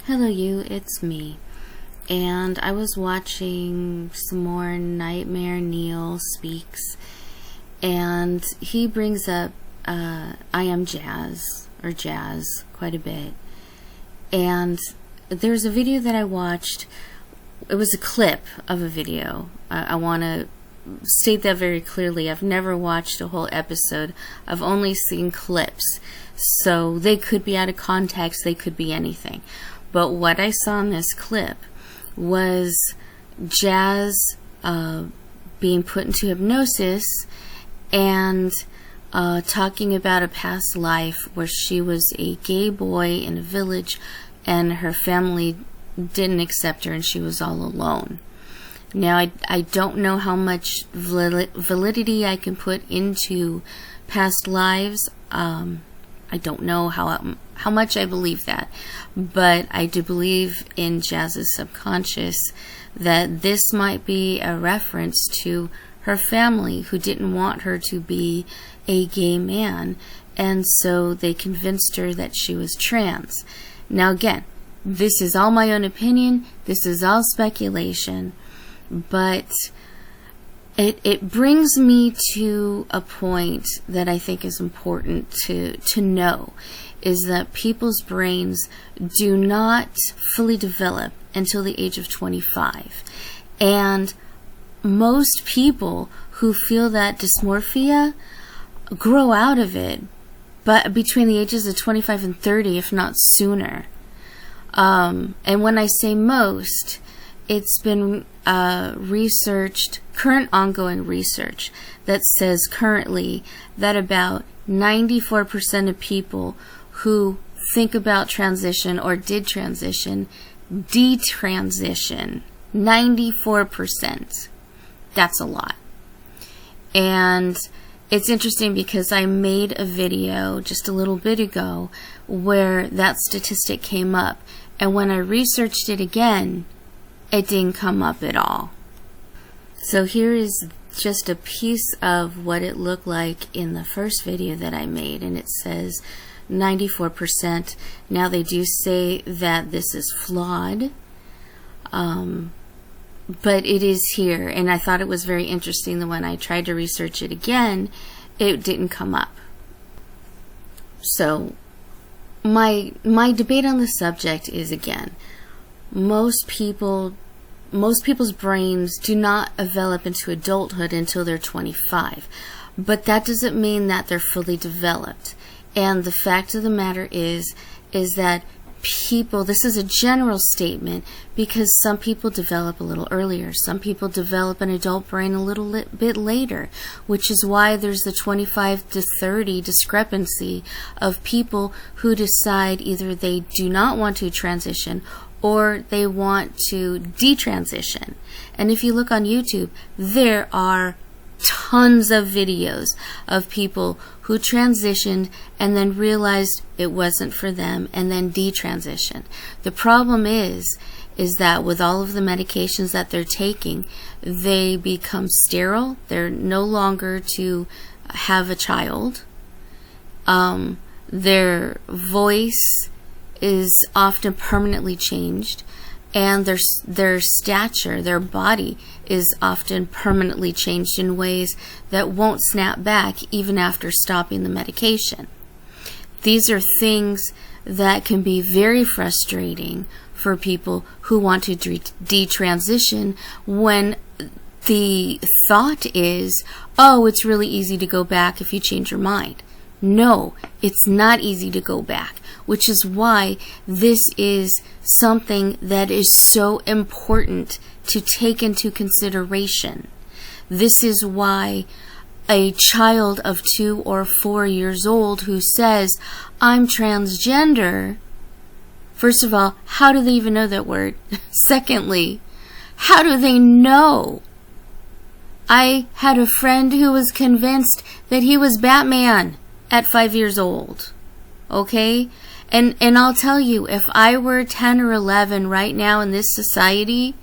Hello you, it's me. And I was watching some more Nightmare Neil Speaks, and he brings up I Am Jazz, or Jazz, quite a bit. And there's a video that I watched. It was a clip of a video. I want to state that very clearly. I've never watched a whole episode. I've only seen clips. So they could be out of context, they could be anything. But what I saw in this clip was Jazz being put into hypnosis and talking about a past life where she was a gay boy in a village and her family didn't accept her and she was all alone. Now, I don't know how much validity I can put into past lives. I don't know how much I believe that, but I do believe in Jazz's subconscious that this might be a reference to her family who didn't want her to be a gay man, and so they convinced her that she was trans. Now again, this is all my own opinion, this is all speculation, but it brings me to a point that I think is important to know, is that people's brains do not fully develop until the age of 25. And most people who feel that dysmorphia grow out of it, but between the ages of 25 and 30, if not sooner. And when I say most, it's been researched, current ongoing research, that says currently that about 94% of people who think about transition or did transition, detransition. 94%. That's a lot. And it's interesting because I made a video just a little bit ago where that statistic came up. And when I researched it again, it didn't come up at all. So here is just a piece of what it looked like in the first video that I made, and it says 94%. Now they do say that this is flawed, but it is here, and I thought it was very interesting that when I tried to research it again, it didn't come up. So my debate on the subject is, again, most people's brains do not develop into adulthood until they're 25. But that doesn't mean that they're fully developed. And the fact of the matter is that people, this is a general statement, because some people develop a little earlier. Some people develop an adult brain a little bit later, which is why there's the 25 to 30 discrepancy of people who decide either they do not want to transition or they want to detransition. And if you look on YouTube, there are tons of videos of people who transitioned and then realized it wasn't for them and then detransitioned. The problem is that with all of the medications that they're taking, they become sterile. They're no longer to have a child. Their voice is often permanently changed, and their stature, their body, is often permanently changed in ways that won't snap back even after stopping the medication. These are things that can be very frustrating for people who want to detransition, when the thought is, oh, it's really easy to go back if you change your mind. No, it's not easy to go back, which is why this is something that is so important to take into consideration. This is why a child of 2 or 4 years old who says, I'm transgender, first of all, how do they even know that word? Secondly, how do they know? I had a friend who was convinced that he was Batman at 5 years old. Okay? And I'll tell you, if I were 10 or 11 right now in this society,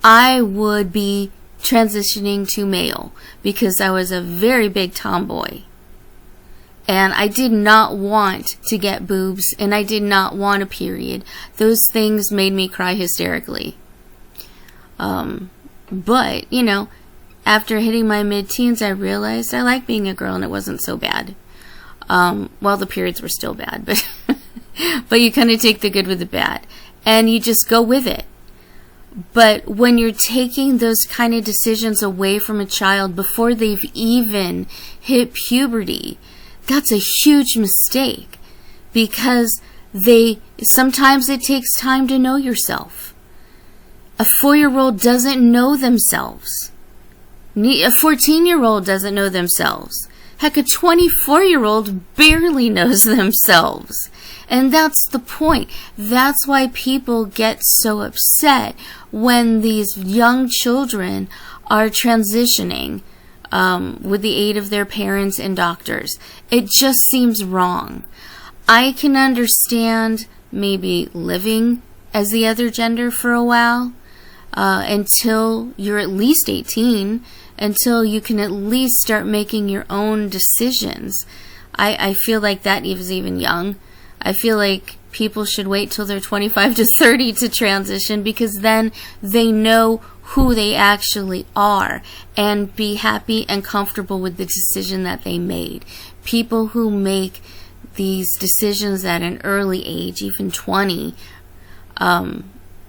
I would be transitioning to male because I was a very big tomboy. And I did not want to get boobs, and I did not want a period. Those things made me cry hysterically. But, you know, after hitting my mid-teens, I realized I liked being a girl, and it wasn't so bad. Well, the periods were still bad, but but you kind of take the good with the bad, and you just go with it. But when you're taking those kind of decisions away from a child before they've even hit puberty, that's a huge mistake, because sometimes it takes time to know yourself. A 4-year-old doesn't know themselves. A 14-year-old doesn't know themselves. Heck, a 24-year-old barely knows themselves. And that's the point. That's why people get so upset when these young children are transitioning with the aid of their parents and doctors. It just seems wrong. I can understand maybe living as the other gender for a while, until you're at least 18, until you can at least start making your own decisions. I feel like that is even young. I feel like people should wait till they're 25 to 30 to transition, because then they know who they actually are and be happy and comfortable with the decision that they made. People who make these decisions at an early age, even 20,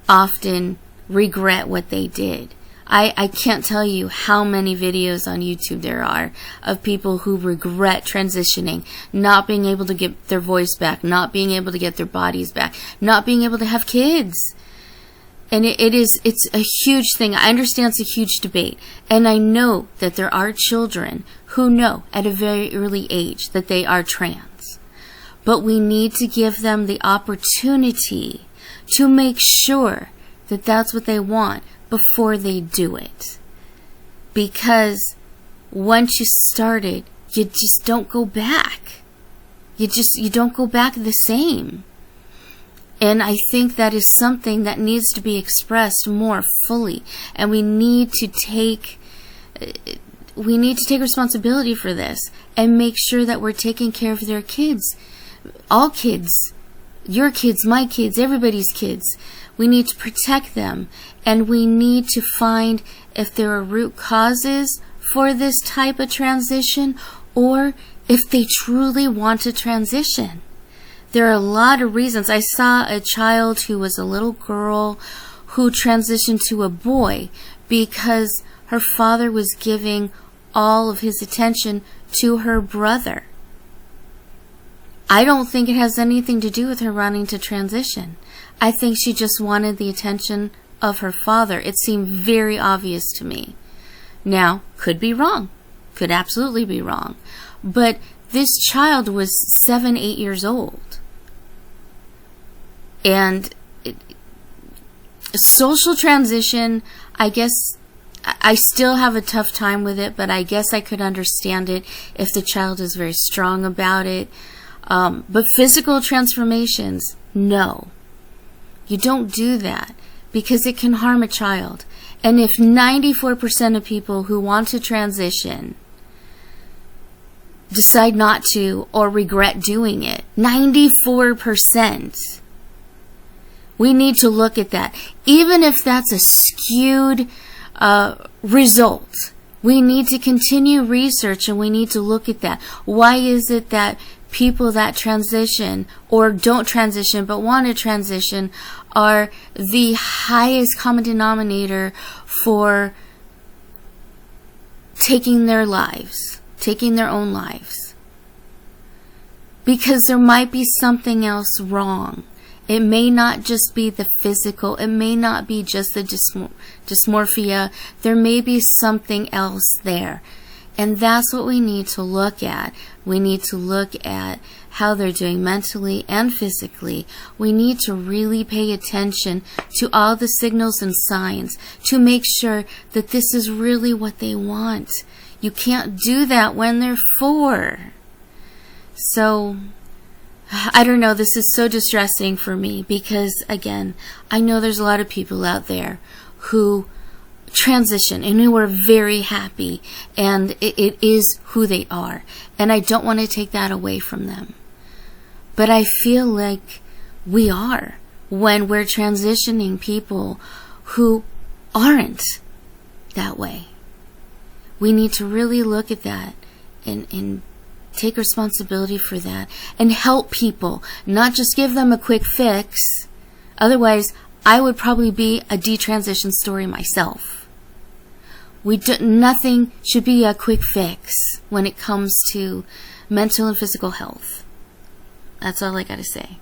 often regret what they did. I can't tell you how many videos on YouTube there are of people who regret transitioning, not being able to get their voice back, not being able to get their bodies back, not being able to have kids. And it's a huge thing. I understand it's a huge debate. And I know that there are children who know at a very early age that they are trans. But we need to give them the opportunity to make sure that that's what they want before they do it. Because once you started, you just don't go back. You don't go back the same. And I think that is something that needs to be expressed more fully. And we need to take responsibility for this and make sure that we're taking care of their kids. All kids. Your kids, my kids, everybody's kids. We need to protect them, and we need to find if there are root causes for this type of transition, or if they truly want to transition. There are a lot of reasons. I saw a child who was a little girl who transitioned to a boy because her father was giving all of his attention to her brother. I don't think it has anything to do with her wanting to transition. I think she just wanted the attention of her father. It seemed very obvious to me. Now, could be wrong. Could absolutely be wrong. But this child was 7, 8 years old. And social transition, I guess, I still have a tough time with it, but I guess I could understand it if the child is very strong about it. But physical transformations, no. You don't do that, because it can harm a child. And if 94% of people who want to transition decide not to or regret doing it, 94%, we need to look at that. Even if that's a skewed result, we need to continue research, and we need to look at that. Why is it that people that transition or don't transition but want to transition are the highest common denominator for taking their lives, taking their own lives? Because there might be something else wrong. It may not just be the physical. It may not be just the dysmorphia. There may be something else there. And that's what we need to look at. We need to look at how they're doing mentally and physically. We need to really pay attention to all the signals and signs to make sure that this is really what they want. You can't do that when they're 4. So, I don't know, this is so distressing for me because, again, I know there's a lot of people out there who transition and who are very happy, and it is who they are. And I don't want to take that away from them. But I feel like we are when we're transitioning people who aren't that way. We need to really look at that and take responsibility for that and help people, not just give them a quick fix. Otherwise, I would probably be a detransition story myself. Nothing should be a quick fix when it comes to mental and physical health. That's all I gotta say.